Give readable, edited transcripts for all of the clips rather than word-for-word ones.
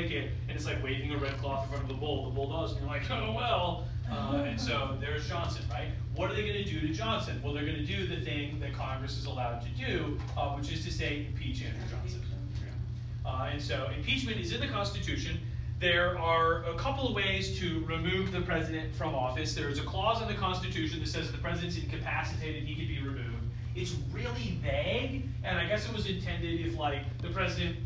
break it, and it's like waving a red cloth in front of the bull. The bull does, and you're like, oh well. And so there's Johnson, right? What are they going to do to Johnson? Well, they're going to do the thing that Congress is allowed to do, which is to say impeach Andrew Johnson. And so impeachment is in the Constitution. There are a couple of ways to remove the president from office. There is a clause in the Constitution that says if the president's incapacitated, he can be removed. It's really vague, and I guess it was intended if like the president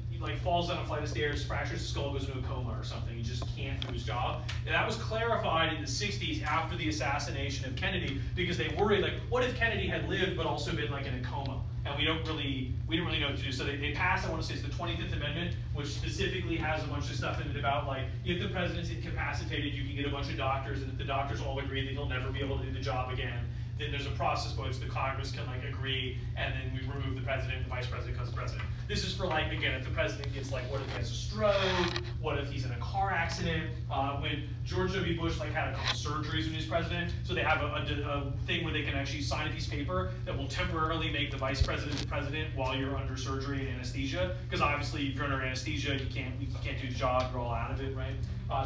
falls down a flight of stairs, fractures his skull, goes into a coma or something. He just can't do his job. And that was clarified in the 60s after the assassination of Kennedy, because they worried, like, what if Kennedy had lived but also been like in a coma? And we didn't really know what to do. So they passed, I want to say it's the 25th Amendment, which specifically has a bunch of stuff in it about like, if the president's incapacitated, you can get a bunch of doctors, and if the doctors all agree that he'll never be able to do the job again, then there's a process by which the Congress can like agree, and then we remove the president, the vice president becomes president. This is for like, again, if the president gets like, what if he has a stroke? What if he's in a car accident? When George W. Bush like had a couple surgeries when he was president, so they have a thing where they can actually sign a piece of paper that will temporarily make the vice president the president while you're under surgery and anesthesia. Because obviously, if you're under anesthesia, you can't do the job, you're all out of it, right?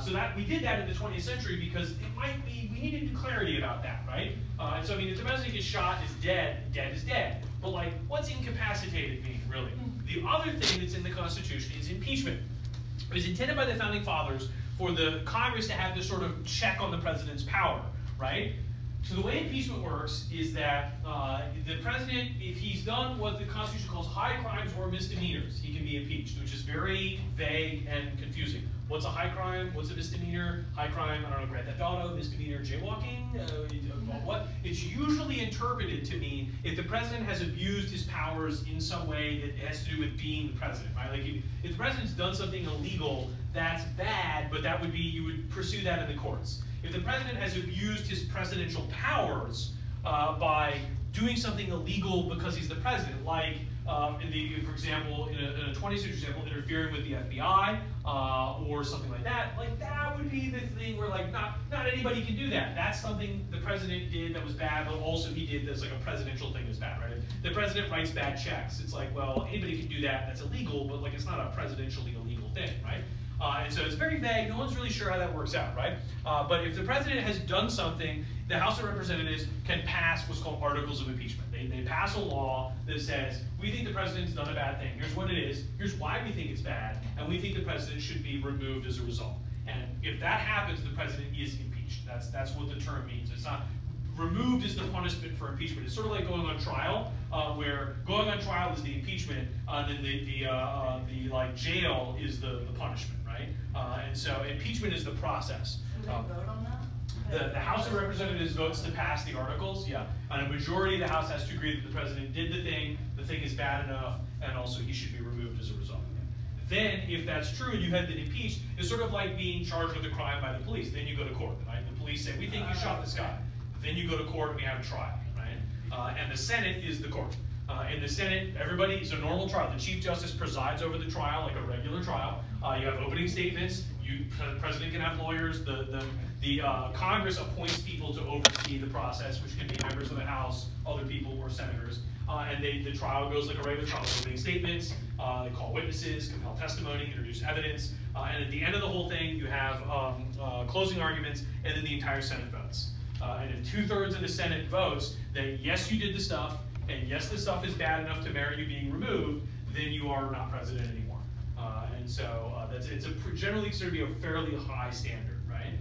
So that we did that in the 20th century because it might be, we needed clarity about that, right? And so I mean, if the president gets shot, is dead, dead is dead. But like, what's incapacitated mean, really? The other thing that's in the Constitution is impeachment. It was intended by the Founding Fathers for the Congress to have this sort of check on the president's power, right? So the way impeachment works is that the president, if he's done what the Constitution calls high crimes or misdemeanors, he can be impeached, which is very vague and confusing. What's a high crime? What's a misdemeanor? High crime, I don't know, Grand Theft Auto, misdemeanor, jaywalking? What? It's usually interpreted to mean if the president has abused his powers in some way that has to do with being the president, right? Like if the president's done something illegal, that's bad, but that would be, you would pursue that in the courts. If the president has abused his presidential powers by doing something illegal because he's the president, like for example, in a 20th century example, interfering with the FBI or something like that would be the thing where like not anybody can do that. That's something the president did that was bad, but also he did that's like a presidential thing that's bad, right? If the president writes bad checks, it's like, well, anybody can do that, that's illegal, but like it's not a presidentially illegal thing, right? And so it's very vague, no one's really sure how that works out, right? But if the president has done something, the House of Representatives can pass what's called articles of impeachment. They pass a law that says, we think the president's done a bad thing, here's what it is, here's why we think it's bad, and we think the president should be removed as a result. And if that happens, the president is impeached. That's what the term means. It's not, removed is the punishment for impeachment. It's sort of like going on trial, where going on trial is the impeachment, then the like jail is the punishment, right? And so impeachment is the process. Do they vote on that? The House of Representatives votes to pass the articles, yeah. And a majority of the House has to agree that the president did the thing is bad enough, and also he should be removed as a result. Then, if that's true and you had been impeached, it's sort of like being charged with a crime by the police. Then you go to court, right? The police say, we think you shot this guy. Then you go to court and we have a trial, right? And the Senate is the court. In the Senate, everybody, it's a normal trial. The Chief Justice presides over the trial like a regular trial. You have opening statements. The president can have lawyers. The Congress appoints people to oversee the process, which can be members of the House, other people, or senators. And the trial goes like a regular trial. Opening statements, they call witnesses, compel testimony, introduce evidence. And at the end of the whole thing, you have closing arguments, and then the entire Senate votes. And if 2/3 of the Senate votes that yes, you did the stuff, and yes, the stuff is bad enough to merit you being removed, then you are not president anymore. And so it's generally considered to be a fairly high standard, right?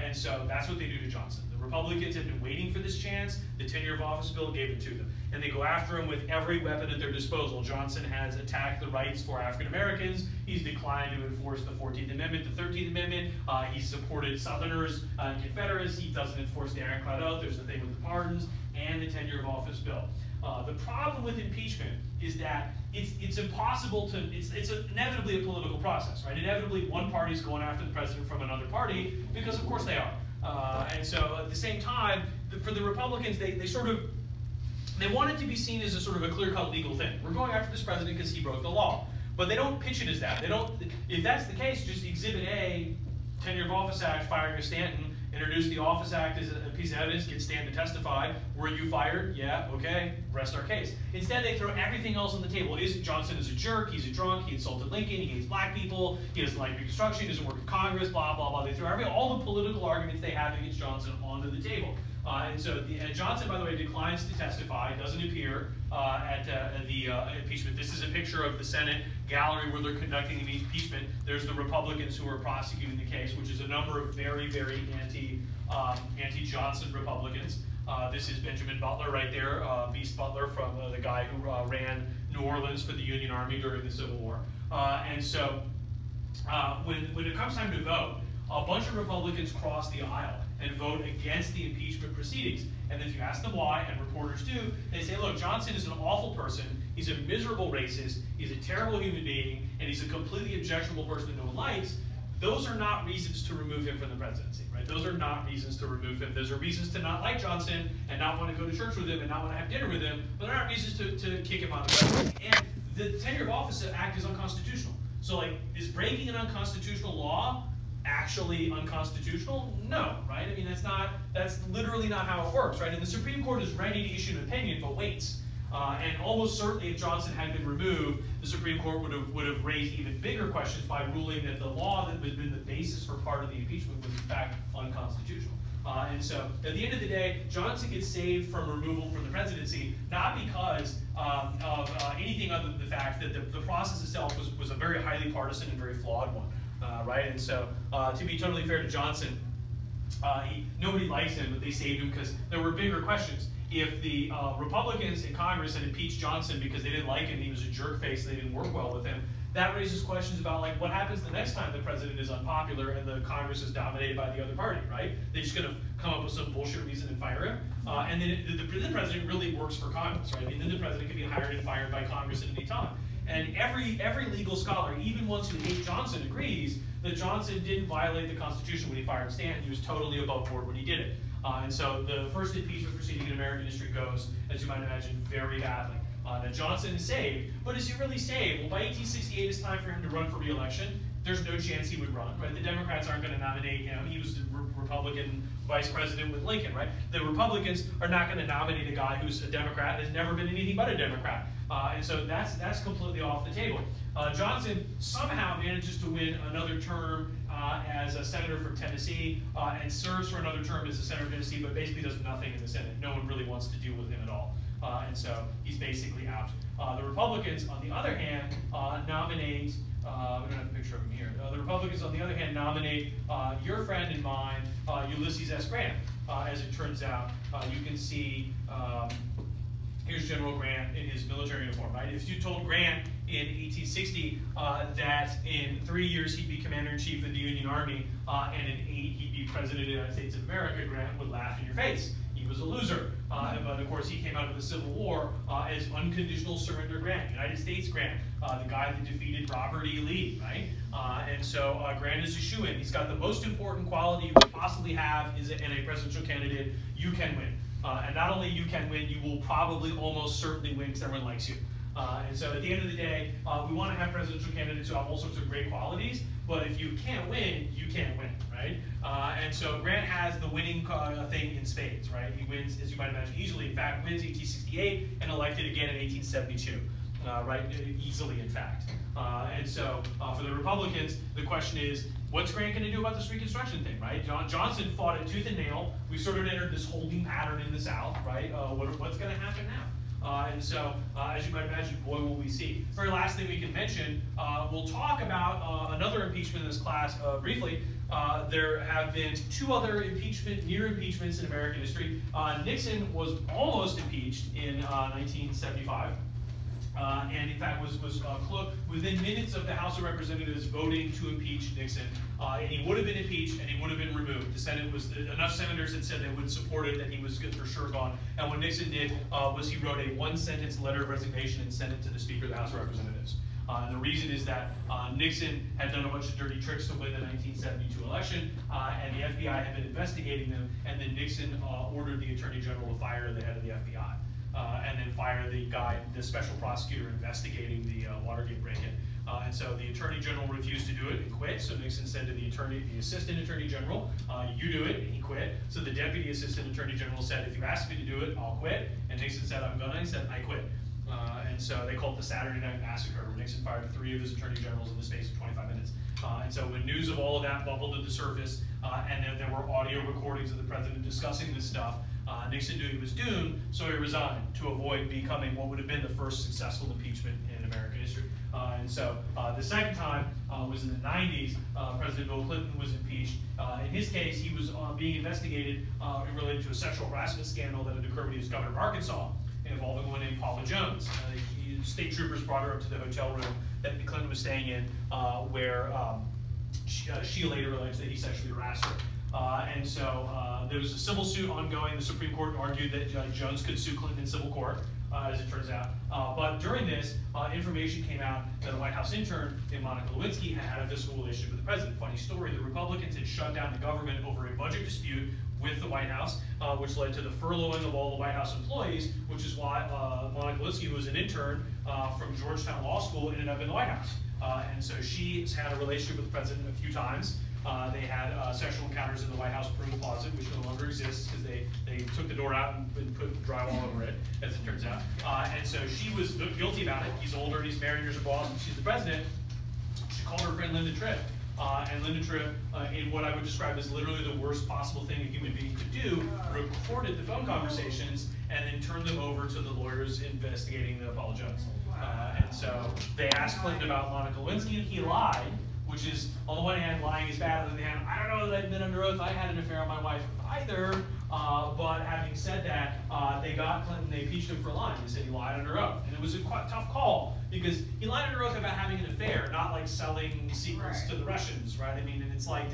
And so that's what they do to Johnson. The Republicans have been waiting for this chance. The tenure of office bill gave it to them. And they go after him with every weapon at their disposal. Johnson has attacked the rights for African Americans. He's declined to enforce the 14th Amendment, the 13th Amendment. He's supported Southerners and Confederates. He doesn't enforce the Ironclad Oath. There's the thing with the pardons and the tenure of office bill. The problem with impeachment is that it's impossible to, it's inevitably a political process, right? Inevitably, one party's going after the president from another party, because of course they are. And so at the same time, for the Republicans, they want it to be seen as a sort of a clear-cut legal thing. We're going after this president because he broke the law. But they don't pitch it as that. They don't, if that's the case, just Exhibit A, Tenure of Office Act, firing of Stanton, introduce the Office Act as a piece of evidence, get stand to testify. Were you fired? Yeah, okay, rest our case. Instead, they throw everything else on the table. Johnson is a jerk, he's a drunk, he insulted Lincoln, he hates black people, he doesn't like Reconstruction, he doesn't work in Congress, blah, blah, blah. They throw all the political arguments they have against Johnson onto the table. And so Johnson, by the way, declines to testify, doesn't appear at the impeachment. This is a picture of the Senate gallery where they're conducting the impeachment. There's the Republicans who are prosecuting the case, which is a number of very, very anti-Johnson Republicans. This is Benjamin Butler right there, Beast Butler, from the guy who ran New Orleans for the Union Army during the Civil War. And so when it comes time to vote, a bunch of Republicans cross the aisle and vote against the impeachment proceedings. And if you ask them why, and reporters do, they say, look, Johnson is an awful person, he's a miserable racist, he's a terrible human being, and he's a completely objectionable person that no one likes. Those are not reasons to remove him from the presidency, right? Those are not reasons to remove him. Those are reasons to not like Johnson and not want to go to church with him and not want to have dinner with him, but they're not reasons to kick him out of the presidency. And the Tenure of Office Act is unconstitutional. So, like, is breaking an unconstitutional law actually unconstitutional? No, right? I mean, that's literally not how it works, right? And the Supreme Court is ready to issue an opinion, but waits. And almost certainly, if Johnson had been removed, the Supreme Court would have raised even bigger questions by ruling that the law that had been the basis for part of the impeachment was in fact unconstitutional. And so, at the end of the day, Johnson gets saved from removal from the presidency, not because of anything other than the fact that the process itself was a very highly partisan and very flawed one. Right, and so to be totally fair to Johnson, nobody likes him, but they saved him because there were bigger questions. If the Republicans in Congress had impeached Johnson because they didn't like him, he was a jerk face, they didn't work well with him, that raises questions about, like, what happens the next time the president is unpopular and the Congress is dominated by the other party, right? They're just going to come up with some bullshit reason and fire him. And then the president really works for Congress, right? I mean, then the president can be hired and fired by Congress at any time. And every legal scholar, even ones who hate Johnson, agrees that Johnson didn't violate the Constitution when he fired Stanton. He was totally above board when he did it. And so the first impeachment proceeding in American history goes, as you might imagine, very badly. Now Johnson is saved, but is he really saved? Well, by 1868, it's time for him to run for re-election. There's no chance he would run, right? The Democrats aren't going to nominate him. He was the Republican vice president with Lincoln, right? The Republicans are not going to nominate a guy who's a Democrat and has never been anything but a Democrat. And so that's completely off the table. Johnson somehow manages to win another term as a senator from Tennessee and serves for another term as a senator from Tennessee, but basically does nothing in the Senate. No one really wants to deal with him at all. And so he's basically out. The Republicans, on the other hand, nominate, we don't have a picture of him here. The Republicans, on the other hand, nominate your friend and mine, Ulysses S. Grant. As it turns out, you can see, here's General Grant in his military uniform, right? If you told Grant in 1860 that in 3 years he'd be commander-in-chief of the Union Army and in 8 he'd be president of the United States of America, Grant would laugh in your face. He was a loser. But of course he came out of the Civil War as unconditional surrender Grant, United States Grant, the guy that defeated Robert E. Lee, right? And so Grant is a shoo-in. He's got the most important quality you could possibly have in a presidential candidate: you can win. And not only you can win, you will probably almost certainly win because everyone likes you. And so at the end of the day, we want to have presidential candidates who have all sorts of great qualities, but if you can't win, you can't win, right? And so Grant has the winning thing in spades, right? He wins, as you might imagine, easily. In fact, wins 1868 and elected again in 1872, right? Easily, in fact. And so for the Republicans, the question is, what's Grant going to do about this Reconstruction thing, right? Johnson fought it tooth and nail. We sort of entered this holding pattern in the South, right? What's going to happen now? And so, as you might imagine, boy, will we see. Very last thing we can mention, we'll talk about another impeachment in this class briefly. There have been two other near impeachments in American history. Nixon was almost impeached in 1975. And in fact was within minutes of the House of Representatives voting to impeach Nixon. And he would have been impeached and he would have been removed. The Senate enough senators had said they would support it, that he was for sure gone. And what Nixon did was he wrote a one-sentence letter of resignation and sent it to the Speaker of the House of Representatives. And the reason is that Nixon had done a bunch of dirty tricks to win the 1972 election, and the FBI had been investigating them, and then Nixon ordered the Attorney General to fire the head of the FBI. And then fire the special prosecutor investigating the Watergate break-in. And so the Attorney General refused to do it and quit. So Nixon said to the Assistant Attorney General, you do it, and he quit. So the Deputy Assistant Attorney General said, if you ask me to do it, I'll quit. And Nixon said, I'm gonna. He said, I quit. And so they called it the Saturday Night Massacre, where Nixon fired 3 of his attorney generals in the space of 25 minutes. And so when news of all of that bubbled to the surface, and then there were audio recordings of the president discussing this stuff, Nixon knew he was doomed, so he resigned to avoid becoming what would have been the first successful impeachment in American history. And so the second time was in the 90s. President Bill Clinton was impeached. In his case, he was being investigated related to a sexual harassment scandal that had occurred when he was governor of Arkansas, involving a woman named Paula Jones. State troopers brought her up to the hotel room that Clinton was staying in, where she later alleged that he sexually harassed her. And so there was a civil suit ongoing. The Supreme Court argued that Judge Jones could sue Clinton in civil court, as it turns out. But during this, information came out that a White House intern named Monica Lewinsky had a physical relationship with the president. Funny story, the Republicans had shut down the government over a budget dispute with the White House, which led to the furloughing of all the White House employees, which is why Monica Lewinsky, who was an intern from Georgetown Law School, ended up in the White House. And so she's had a relationship with the president a few times. They had sexual encounters in the White House broom closet, which no longer exists because they took the door out and put drywall over it, as it turns out. And so she was guilty about it. He's older, he's married, here's her boss, and she's the president. She called her friend Linda Tripp. And Linda Tripp, in what I would describe as literally the worst possible thing a human being could do, recorded the phone conversations and then turned them over to the lawyers investigating the Paula Jones. And so they asked Clinton about Monica Lewinsky, and he lied, which is, on the one hand, lying is bad. On the other hand, I don't know that I've been under oath. I had an affair on my wife either. But having said that, they got Clinton, they impeached him for lying. They said he lied under oath. And it was a quite tough call because he lied under oath about having an affair, not like selling secrets to the Russians, right? I mean, and it's like,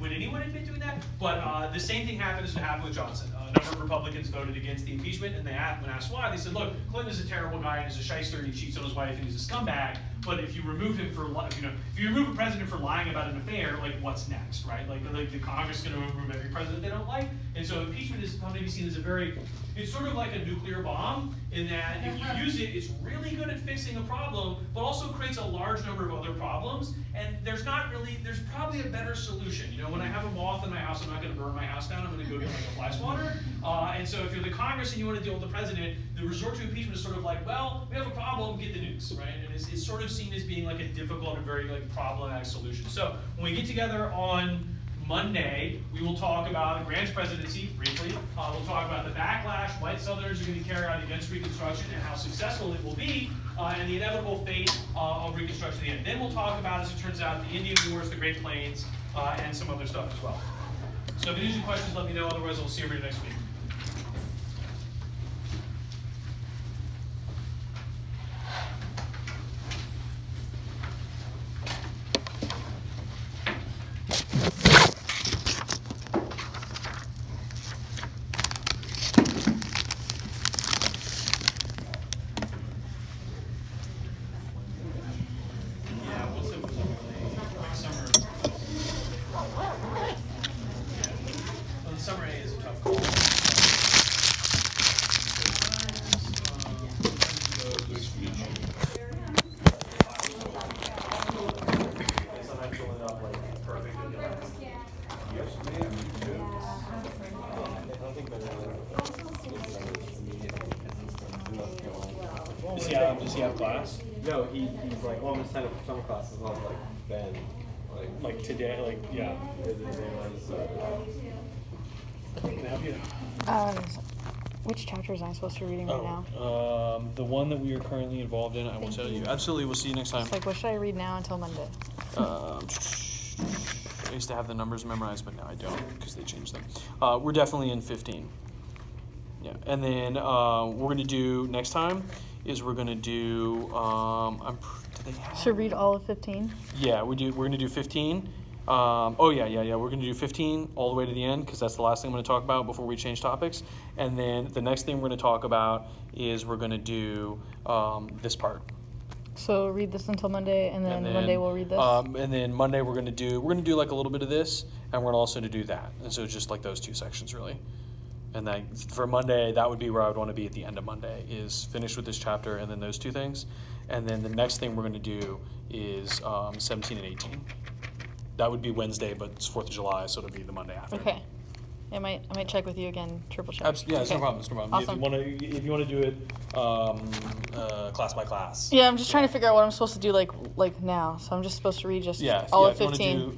would anyone admit doing that? But the same thing happened as what happened with Johnson. A number of Republicans voted against the impeachment, and when asked why, they said, look, Clinton is a terrible guy, and he's a shyster, and he cheats on his wife, and he's a scumbag. But if you remove him for, if you remove a president for lying about an affair, like what's next, right? Like the Congress is going to remove every president they don't like, and so impeachment is maybe seen as it's sort of like a nuclear bomb in that if you use it, it's really good at fixing a problem, but also creates a large number of other problems. And there's probably a better solution. You know, when I have a moth in my house, I'm not going to burn my house down. I'm going to go get like a fly swatter. And so if you're the Congress and you want to deal with the president, the resort to impeachment is sort of like, well, we have a problem, get the nukes, right? And it's sort of seen as being like a difficult and very problematic solution. So when we get together on Monday, we will talk about the Grant's presidency briefly. We'll talk about the backlash white Southerners are going to carry out against Reconstruction and how successful it will be, and the inevitable fate of Reconstruction at the end. Then we'll talk about, as it turns out, the Indian Wars, the Great Plains, and some other stuff as well. So if you have any questions, let me know. Otherwise, we'll see everybody next week. Does he have class? No, he's like, well, I'm gonna sign up for summer classes. And I was like, Ben, like today, like, yeah. Can I help you? Which chapters am I supposed to be reading right now? The one that we are currently involved in, I will tell you. Absolutely, we'll see you next time. It's like, what should I read now until Monday? I used to have the numbers memorized, but now I don't because they changed them. We're definitely in 15. Yeah, and then we're going to do next time is we're going to do. Should read all of 15? Yeah, we're going to do 15. We're going to do 15 all the way to the end because that's the last thing I'm going to talk about before we change topics. And then the next thing we're going to talk about is we're going to do this part. So read this until Monday, and then Monday we'll read this. And then Monday we're going to do like a little bit of this, and we're also to do that. And so just like those two sections really. And then for Monday, that would be where I would want to be at the end of Monday, is finish with this chapter and then those two things. And then the next thing we're going to do is 17 and 18. That would be Wednesday, but it's 4th of July, so it'll be the Monday after. Okay. I might check with you again, triple check. Yeah, it's okay. no problem. It's no problem. Awesome. If you want to do it class by class. Yeah, I'm just trying to figure out what I'm supposed to do like now. So I'm just supposed to read all of 15.